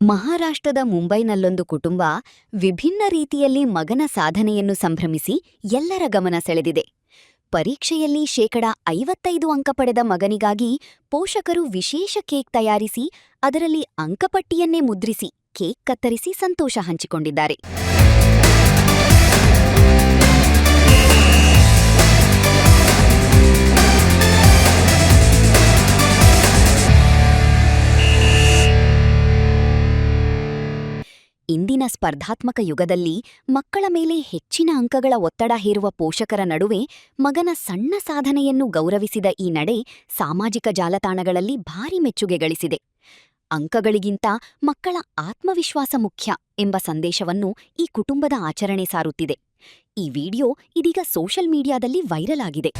ಮಹಾರಾಷ್ಟ್ರದ ಮುಂಬೈನಲ್ಲೊಂದು ಕುಟುಂಬ ವಿಭಿನ್ನ ರೀತಿಯಲ್ಲಿ ಮಗನ ಸಾಧನೆಯನ್ನು ಸಂಭ್ರಮಿಸಿ ಎಲ್ಲರ ಗಮನ ಸೆಳೆದಿದೆ. ಪರೀಕ್ಷೆಯಲ್ಲಿ ಶೇಕಡ 55 ಅಂಕ ಪಡೆದ ಮಗನಿಗಾಗಿ ಪೋಷಕರು ವಿಶೇಷ ಕೇಕ್ ತಯಾರಿಸಿ ಅದರಲ್ಲಿ ಅಂಕಪಟ್ಟಿಯನ್ನೇ ಮುದ್ರಿಸಿ ಕೇಕ್ ಕತ್ತರಿಸಿ ಸಂತೋಷ ಹಂಚಿಕೊಂಡಿದ್ದಾರೆ. ಇಂದಿನ ಸ್ಪರ್ಧಾತ್ಮಕ ಯುಗದಲ್ಲಿ ಮಕ್ಕಳ ಮೇಲೆ ಹೆಚ್ಚಿನ ಅಂಕಗಳ ಒತ್ತಡ ಹೇರುವ ಪೋಷಕರ ನಡುವೆ ಮಗನ ಸಣ್ಣ ಸಾಧನೆಯನ್ನು ಗೌರವಿಸಿದ ಈ ನಡೆ ಸಾಮಾಜಿಕ ಜಾಲತಾಣಗಳಲ್ಲಿ ಭಾರಿ ಮೆಚ್ಚುಗೆ ಗಳಿಸಿದೆ. ಅಂಕಗಳಿಗಿಂತ ಮಕ್ಕಳ ಆತ್ಮವಿಶ್ವಾಸ ಮುಖ್ಯ ಎಂಬ ಸಂದೇಶವನ್ನು ಈ ಕುಟುಂಬದ ಆಚರಣೆ ಸಾರುತ್ತಿದೆ. ಈ ವಿಡಿಯೋ ಇದೀಗ ಸೋಷಿಯಲ್ ಮೀಡಿಯಾದಲ್ಲಿ ವೈರಲ್ ಆಗಿದೆ.